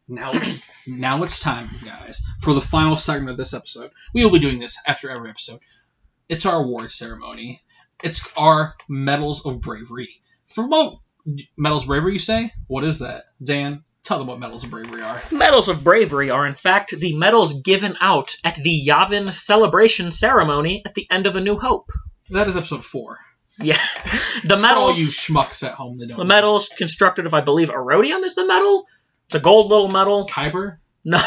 Now it's time, guys, for the final segment of this episode. We will be doing this after every episode. It's our award ceremony. It's our Medals of Bravery. Medals of Bravery, you say? What is that? Dan, tell them what Medals of Bravery are. Medals of Bravery are, in fact, the medals given out at the Yavin celebration ceremony at the end of A New Hope. That is episode 4. Yeah. The medals... For all you schmucks at home that don't The medals constructed of, I believe, Erodium is the medal? It's a gold little medal. Kyber? No,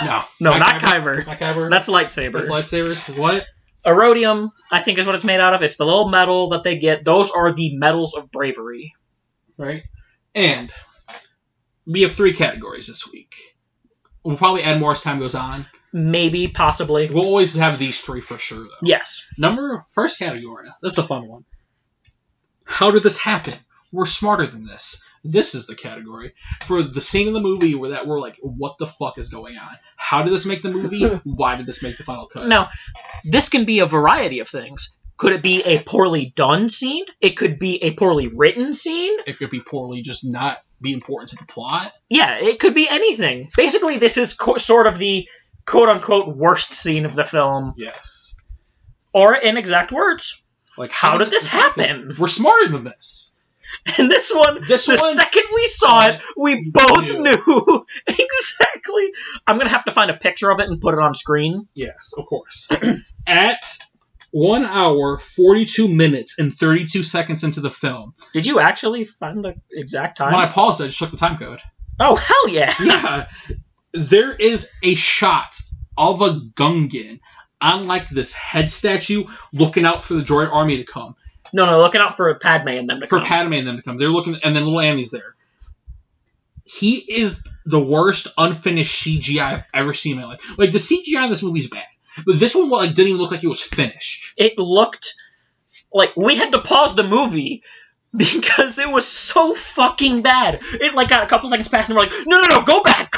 not Kyber. Not Kyber? That's lightsabers. That's lightsabers? What? Erodium, I think, is what it's made out of. It's the little medal that they get. Those are the Medals of Bravery. Right? And we have 3 categories this week. We'll probably add more as time goes on. Maybe, possibly. We'll always have these 3 for sure, though. Yes. First category. This is a fun one. How did this happen? We're smarter than this. This is the category. For the scene in the movie where we're like, what the fuck is going on? How did this make the movie? Why did this make the final cut? Now, this can be a variety of things. Could it be a poorly done scene? It could be a poorly written scene. It could be poorly just not be important to the plot. Yeah, it could be anything. Basically, this is sort of the quote-unquote worst scene of the film. Yes. Or, in exact words, like how did this happen? We're smarter than this. And this one, second we saw it, we both knew exactly. I'm going to have to find a picture of it and put it on screen. Yes, of course. At 1 hour, 42 minutes, and 32 seconds into the film. Did you actually find the exact time? When I paused, I just took the time code. Oh, hell yeah. Yeah. There is a shot of a Gungan on, like, this head statue looking out for the droid army to come. No, looking out for Padme and them to come. For Padme and them to come. They're looking, and then little Annie's there. He is the worst unfinished CGI I've ever seen in my life. Like, the CGI in this movie is bad. But this one, like, didn't even look like it was finished. It looked like we had to pause the movie because it was so fucking bad. It, like, got a couple seconds past and we're like, no, go back.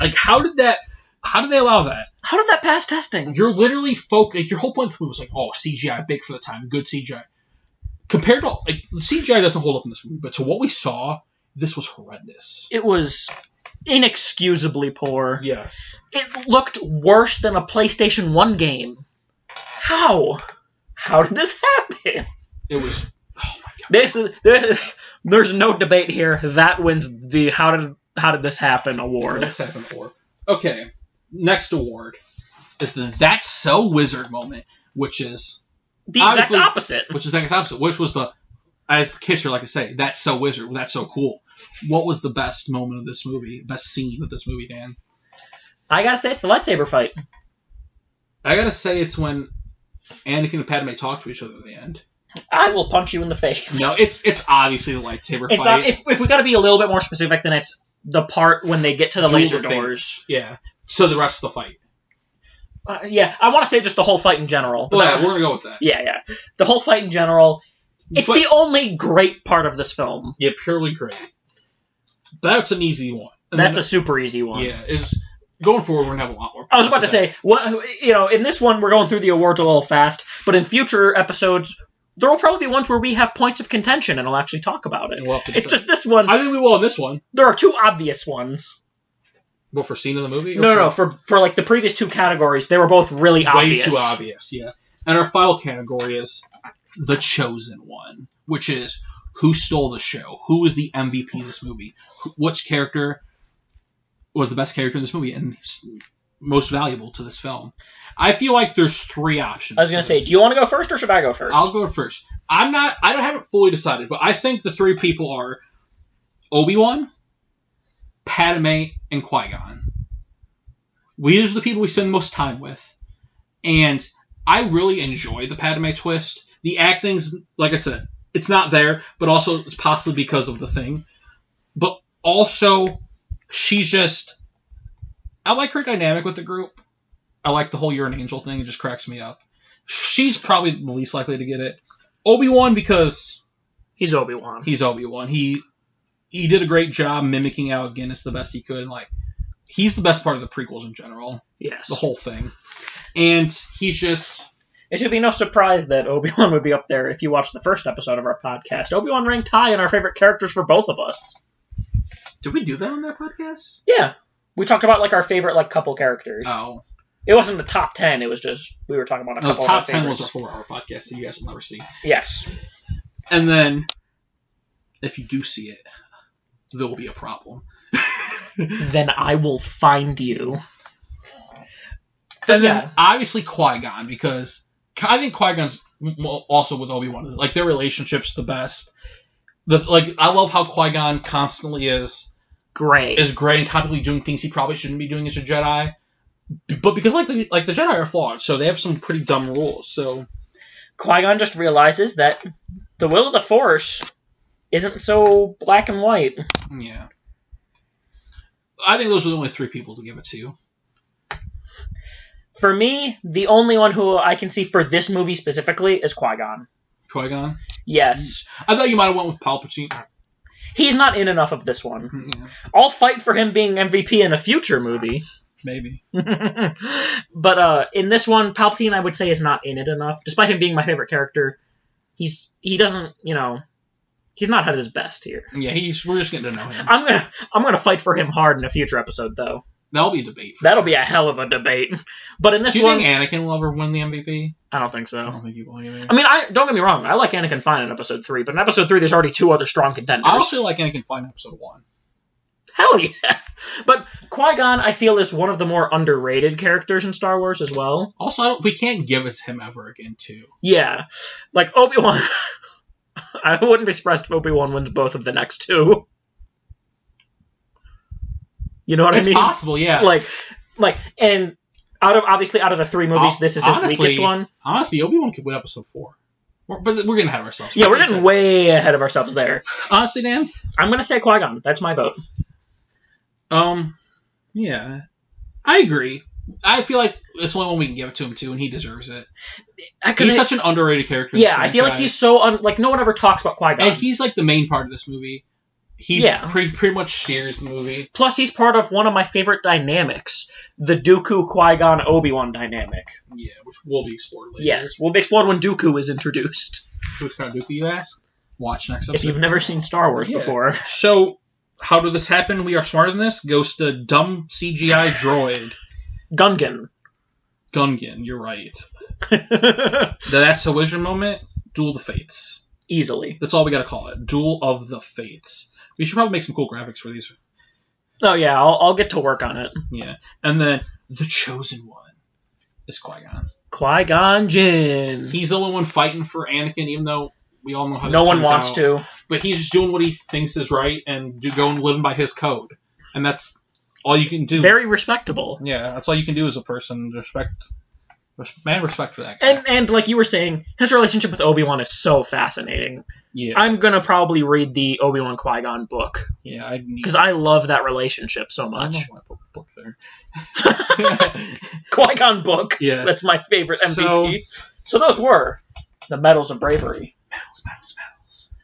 Like, how did they allow that? How did that pass testing? You're literally focused. Your whole point of the movie was like, oh, CGI, big for the time, good CGI. Compared to, like, CGI doesn't hold up in this movie, but to what we saw, this was horrendous. It was inexcusably poor. Yes. It looked worse than a PlayStation 1 game. How? How did this happen? It was, oh my god. There's no debate here. That wins the how did this happen award. Okay. Next award is the That's So Wizard moment, which is the exact opposite. Which was the, as the Kitcher like to say, that's so wizard, that's so cool. What was the best moment of this movie? Best scene of this movie, Dan? I gotta say it's the lightsaber fight. I gotta say it's when Anakin and Padme talk to each other at the end. I will punch you in the face. No, it's obviously the lightsaber fight. If we gotta be a little bit more specific, then it's the part when they get to the laser doors. Yeah. So the rest of the fight. Yeah, I want to say just the whole fight in general. Well, yeah, we're going to go with that. Yeah. The whole fight in general. It's the only great part of this film. Yeah, purely great. That's an easy one. That's a super easy one. Yeah, going forward, we're going to have a lot more. I was about to say, in this one, we're going through the awards a little fast, but in future episodes, there will probably be ones where we have points of contention, and I'll actually talk about it. It's just this one. I think we will in this one. There are 2 obvious ones. Well, for scene of the movie? No. For like the previous 2 categories, they were both really obvious. Way too obvious, yeah. And our final category is the chosen one, which is who stole the show? Who was the MVP of this movie? Which character was the best character in this movie and most valuable to this film? I feel like there's 3 options. I was going to say, do you want to go first or should I go first? I'll go first. I haven't fully decided, but I think the 3 people are Obi-Wan, Padme, and Qui-Gon. These are the people we spend most time with. And I really enjoy the Padme twist. The acting's, like I said, it's not there, but also it's possibly because of the thing. But also, she's just... I like her dynamic with the group. I like the whole you're an angel thing. It just cracks me up. She's probably the least likely to get it. Obi-Wan because... He's Obi-Wan. He did a great job mimicking Alec Guinness the best he could. And, like, he's the best part of the prequels in general. Yes. The whole thing. And he's just... It should be no surprise that Obi-Wan would be up there if you watched the first episode of our podcast. Obi-Wan ranked high in our favorite characters for both of us. Did we do that on that podcast? Yeah. We talked about, like, our favorite, like, couple characters. Oh. It wasn't the top 10, it was just, we were talking about a couple the top of our 10 was favorites. a 4-hour podcast that you guys will never see. Yes. And then, if you do see it, there will be a problem. Then I will find you. And then, obviously, Qui-Gon, because I think Qui-Gon's also with Obi-Wan. Like, their relationship's the best. I love how Qui-Gon constantly is gray and constantly doing things he probably shouldn't be doing as a Jedi. But because, the Jedi are flawed, so they have some pretty dumb rules, so... Qui-Gon just realizes that the will of the Force isn't so black and white. Yeah. I think those are the only 3 people to give it to. For me, the only one who I can see for this movie specifically is Qui-Gon. Qui-Gon? Yes. I thought you might have went with Palpatine. He's not in enough of this one. Yeah. I'll fight for him being MVP in a future movie. Maybe. But in this one, Palpatine, I would say, is not in it enough. Despite him being my favorite character, he doesn't, he's not at his best here. Yeah, we're just getting to know him. I'm gonna fight for him hard in a future episode, though. That'll be a debate. That'll be a hell of a debate. But in this one... Do you think Anakin will ever win the MVP? I don't think so. I don't think he will either. I mean, don't get me wrong. I like Anakin fine in Episode 3, but in Episode 3, there's already 2 other strong contenders. I also like Anakin fine in Episode 1. Hell yeah! But Qui-Gon, I feel, is one of the more underrated characters in Star Wars as well. Also, we can't give it to him ever again, too. Yeah. Like, Obi-Wan... I wouldn't be surprised if Obi-Wan wins both of the next 2. You know what I mean? It's possible, yeah. And out of the 3 movies, this is his weakest one. Honestly, Obi-Wan could win Episode 4. But we're getting ahead of ourselves. Yeah, we're getting way ahead of ourselves there. Honestly, Dan? I'm going to say Qui-Gon. That's my vote. Yeah. I agree. I feel like this is the only one we can give it to him, too, and he deserves it. He's such an underrated character. Yeah, I feel like he's so... no one ever talks about Qui-Gon. And he's, the main part of this movie. He pretty much steers the movie. Plus, he's part of one of my favorite dynamics. The Dooku, Qui-Gon, Obi-Wan dynamic. Yeah, which will be explored later. Yes, will be explored when Dooku is introduced. Which kind of Dooku, you ask? Watch next episode. If you've never seen Star Wars before. So, how did this happen? We are smarter than this. Goes to dumb CGI droid. Gungan, you're right. That's a Wizard moment. Duel of the Fates. Easily. That's all we gotta call it. Duel of the Fates. We should probably make some cool graphics for these. Oh yeah, I'll get to work on it. Yeah. And then, the Chosen One is Qui-Gon. Qui-Gon Jinn. He's the only one fighting for Anakin, even though we all know how no one wants to. But he's just doing what he thinks is right and going living by his code. And that's all you can do. Very respectable. Yeah, that's all you can do as a person. Respect for that guy. And like you were saying, his relationship with Obi-Wan is so fascinating. Yeah. I'm going to probably read the Obi-Wan Qui-Gon book. Yeah, because I love that relationship so much. I love my book there. Qui-Gon book. Yeah. That's my favorite MVP. So those were the Medals of Bravery. Medals.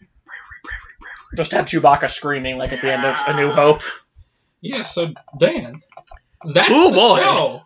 Bravery. Just have Chewbacca screaming like at the end of A New Hope. Yeah, so Dan, that's the show.